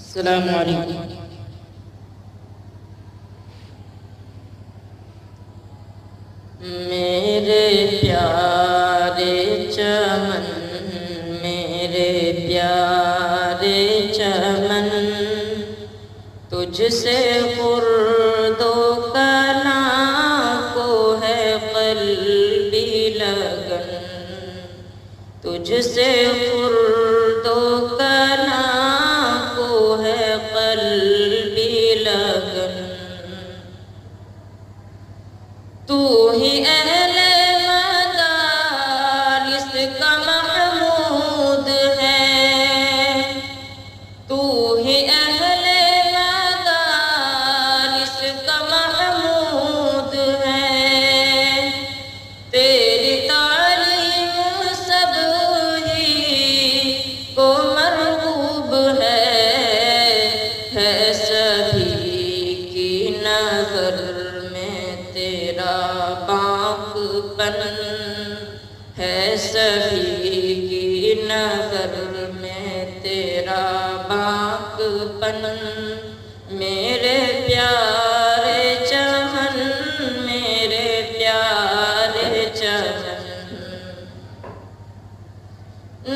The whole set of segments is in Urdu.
السلام علیکم۔ میرے پیارے چمن، میرے پیارے چمن، تجھ سے خرد و کلاں کو ہے قلبی لگن، تجھ سے خرد و کلاں کو ہے قلبی لگن، تو ہی اہل مدارس کا محمود ہے، تو ہی اہل مدارس کا محمود ہے، تیری تعلیم سب ہی کو مرغوب ہے سبھی کی نظر میں تیرا باق پن، ہے سبھی کی نظر میں تیرا باق پن، میرے پیارے چمن، میرے پیارے چمن،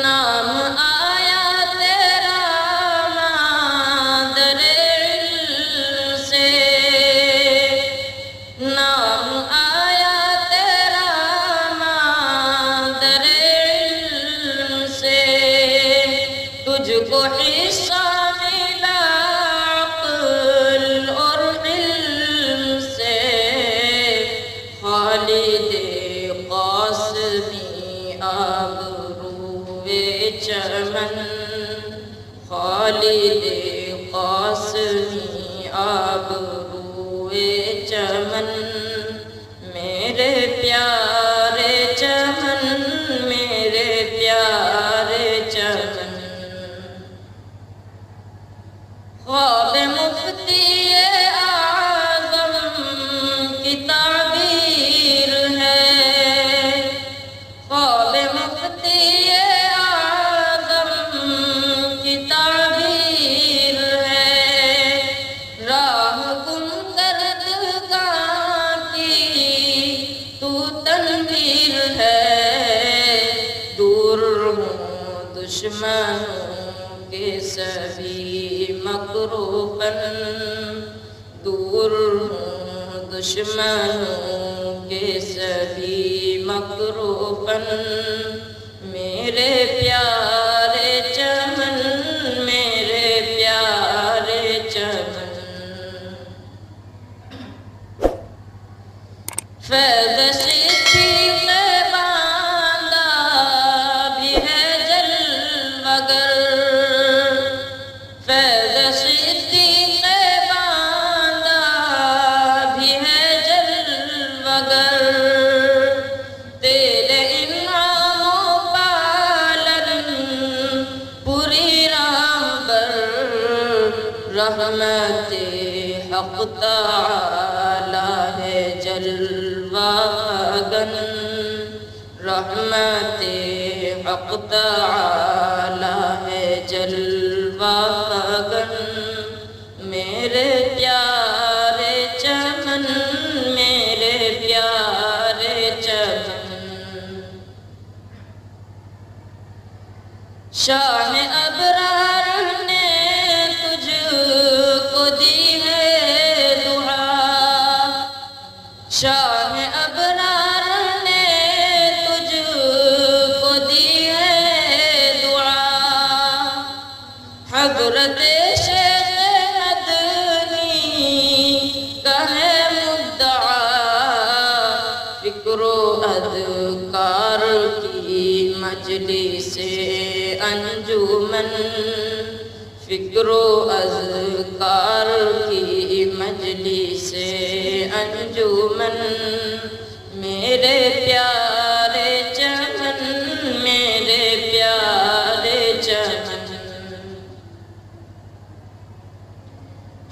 نام آیا تیرا مادر علم سے، نام آیا تیرا مادر علم سے، تجھ کو حصہ ملا عقل اور علم سے، خالد قاسمی آبروئے چمن، خالد قاسمی آبروئے چمن، میرے پیارے چمن، میرے پیارے چمن، خواب مفتی اعظم کی تعبیر ہے، خواب مفتی اعظم کی تعبیر ہے، راہ گم کردگاں کی تو تنویر ہے، دور ہوں دشمنوں کے سبھی مکروباً، دور ہوں دشمنوں کے سبھی مکروباً، میرے پیارے چمن، میرے پیارے چمن، فیض صدیق باندھا بھی ہے جلوگر، فیض صدیق باندھا بھی ہے جلوگر، تیرے انعام و پالن پوری راہ بر، رحمت حق تعالی ہے جلوہ گن، رحمت حق تعالی ہے جلوہ گن، میرے پیارے چمن، میرے پیارے چمن، شاہ ابرار نے تجھ کو دی ہے دعا، شاہ ابرار نے تجھ کو دی ہے دعا، حضرت شیخ مدنی کا ہے مدعا، فکر و اذکار کی مجلس انجمن، فکر و اذکار کی مجلس انجمن، میرے پیارے چمن، میرے پیارے چمن،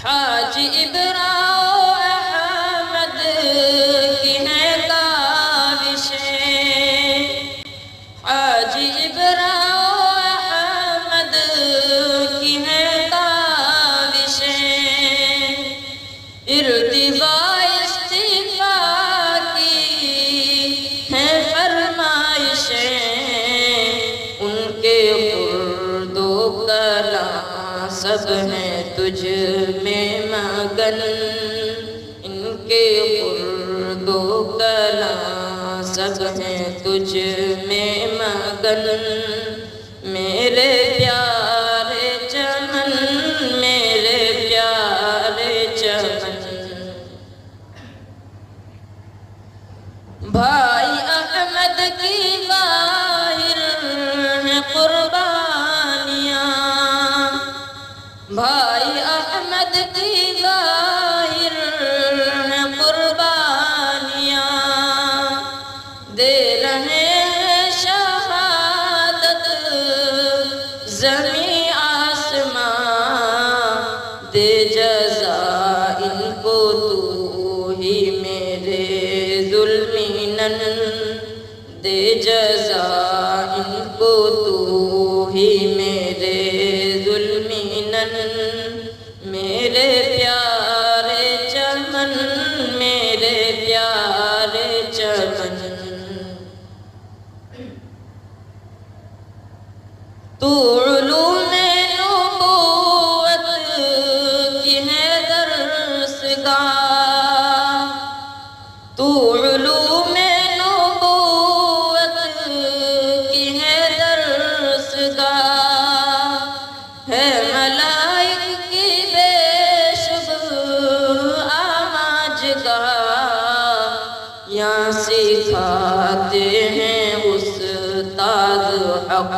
حاجی ابراہیم احمد کی ہے کاوشیں، حاجی ابراہیم احمد کی ہے کاوشیں، سب ہیں تجھ میں مگن، ان کے قرب و کلام سب ہیں تجھ میں مگن، میرے پیارے چمن، میرے پیارے چمن۔ بھائی احمد کی ظاہر ہیں قربانیاں، بھائی احمد کی ظاہر ہیں قربانیاں، دے رہے ہیں شہادت زمیں آسماں، دے جزا ان کو تو ہی میرے ظلمینن، دے جزا ان کو تو ہی میرے ظلمینن، میرے پیارے چمن، میرے پیارے چمن۔ تو علوم نبوت کی ہے درسگاہ، تو علوم نبوت کی ہے درسگاہ، ہے ملائک کی بے شبہ آماجگاہ، یہاں سکھاتے ہیں استاد حق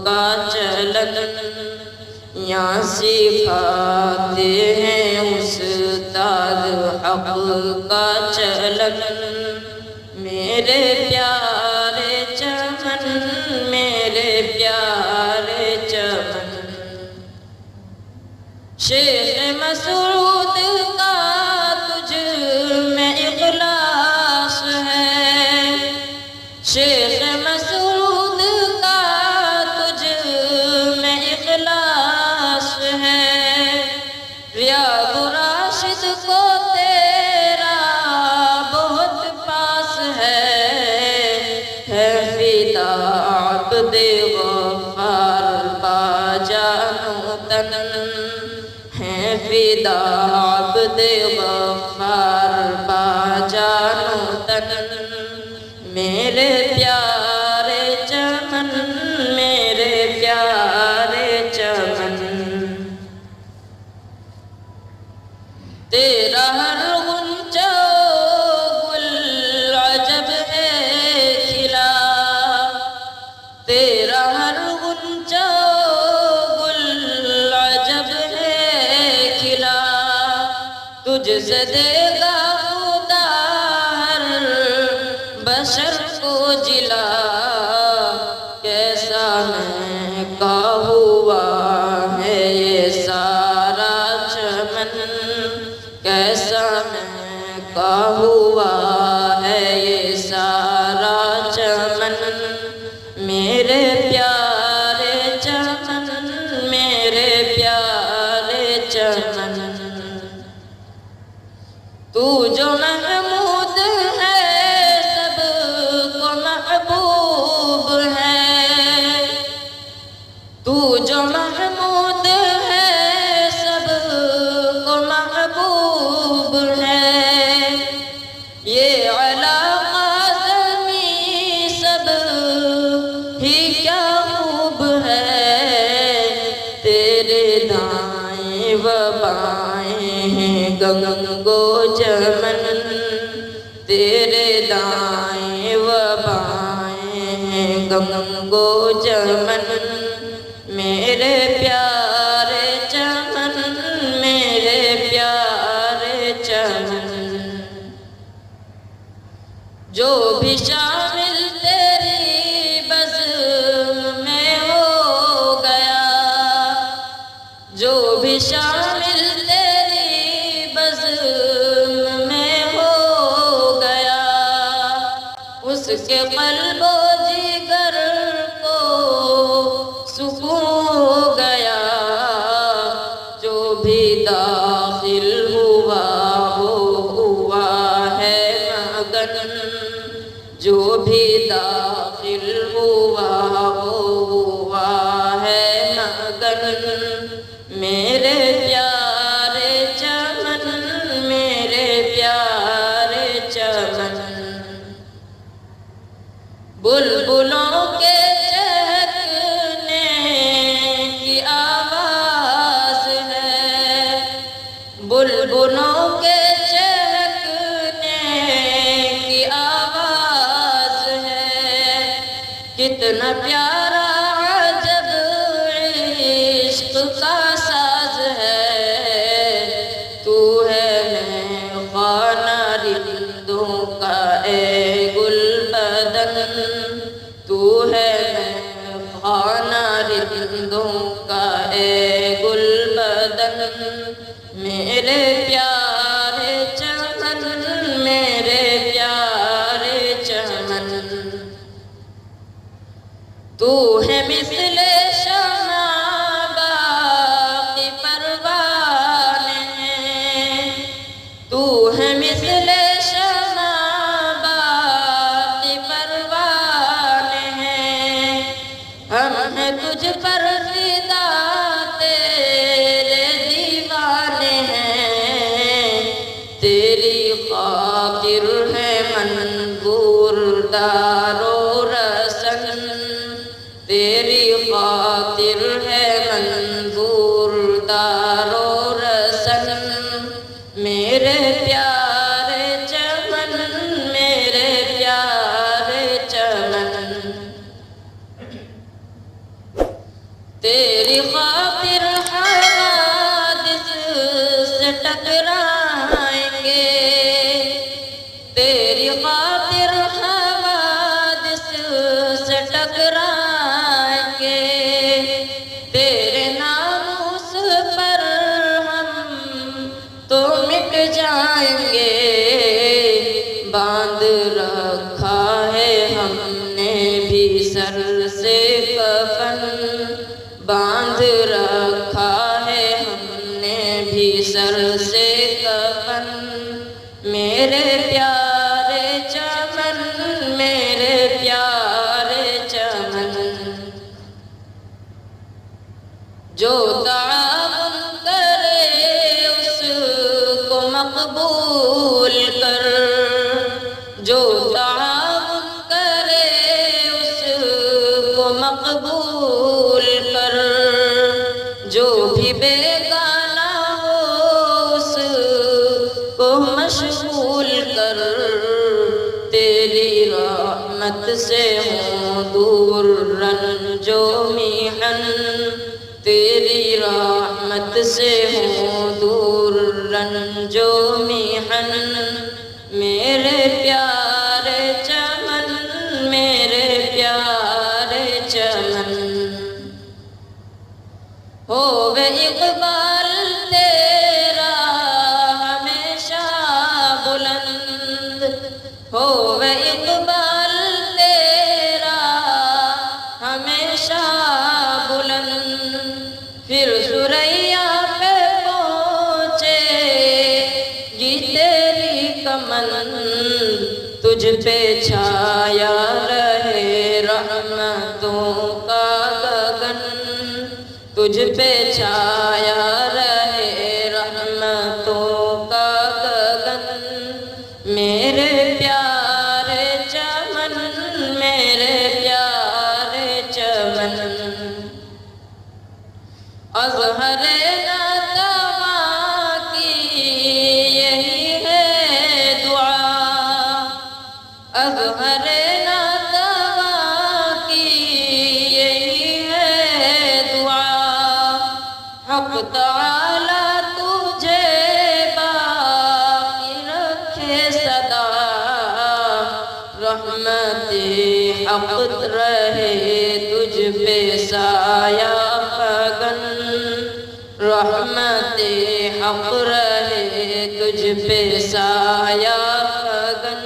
کا چلن، یہاں سکھاتے ہیں استاد حق کا چلن، میرے پیارے چمن، میرے پیارے چمن۔ شیخ مسعود کا تجھ میں اخلاص ہے، شیخ مسعود کا تجھ میں اخلاص ہے، ریاض راشد کو تیرا بہت پاس ہے فدا عبد غفار با جان و تن، ہے فدا عبد غفار با جان و تن، میرے پیارے چمن، میرے پیارے چمن۔ تیرا ہر غنچہ گل عجب ہے کھلا، تیرا ہر غنچہ گل عجب ہے کھلا، تجھ سے دے گا خدا ہر بشر کو جلا، کیسا میں کا ہوا ہے یہ سارا چمن، کیسا میں کا ہوا ہے یہ سارا چمن، میرے پیارے چمن، میرے پیارے چمن۔ تو جو محمود ہے سب کو محبوب ہے، تو جو محمود ہے سب کو محبوب ہے، یہ علاقہ زمیں سب ہی کیا خوب ہے، تیرے دائیں و بائیں ہیں گنگ و جمن، تیرے دائیں و بائیں ہیں گنگ و جمن، میرے پیارے چمن، میرے پیارے چمن۔ جو بھی شامل تیری بزم میں ہو گیا، جو بھی شامل تیری بزم میں ہو گیا، اس کے قلب و جگر کو سکون ہو گیا، جو بھی داخل ہوا وہ ہوا ہے مگن، جو بھی داخل ہوا وہ ہوا ہے مگن، میرے پیارے چمن، میرے پیارے چمن، بلبلوں کے چہکنے کی آواز ہے، بلبلوں کے چہکنے کی آواز ہے، کتنا پیارا عجب عشق کا ساز ہے، تو ہے خانہ رندوں کا اے گل بدن، تو ہے خانہ رندوں کا اے گل بدن، میرے پیارے چمن، میرے پیارے چمن، تو ہے مثل شمع باقی پروانے، تو ہے مثل شمع باقی پروانے، ہم ہیں تجھ پر فدا تیرے دیوانے ہیں، تیری خاطر ہے منظور دار و رسن، تیری خاطر ہے منظور دار و رسن، میرے پیارے چمن، میرے پیارے چمن، تیری خاطر حوادث سے ٹکرائیں گے، تیری خاطر حوادث سے ٹکرائیں گے، تیرے ناموس پر ہم تو مٹ جائیں گے، باندھ رکھا ہے ہم نے بھی سر سے کفن، باندھ رکھا ہے ہم نے بھی سر سے کفن، میرے پیارے چمن، میرے پیارے چمن، جو تعاون کرے اس کو مقبول کر، جو تعاون کرے اس کو مقبول کر، جو بھی بیگانہ ہو اس کو مشغول کر، تیری رحمت سے ہوں دور رنج و محن، تیری رحمت سے ہوں دور رنج و محن، میرے پیارے چمن، میرے پیارے چمن، ہووے اقبال تیرا ہمیشہ بلند، ہووے اقبال تیرا ہمیشہ بلند، پھر ثریا پہ پہنچے گی تیری کمند، تجھ پہ چھایا رہے رحمتوں کا گگن، تجھ پہ چھایا رہے رحمتوں کا گگن، میرے پیارے چمن، میرے پیارے چمن، اظہر ناتواں کی یہی ہے دعا، اظہر ناتواں کی یہی ہے دعا، حق تعالی تجھے باقی رکھے صدا، رحمت حق رہے تجھ پہ سایہ فگن، رحمت حق رہے تجھ پہ سایہ فگن،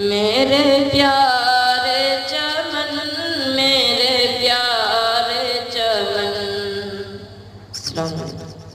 میرے پیارے چمن، میرے پیارے چمن، السلام علیکم۔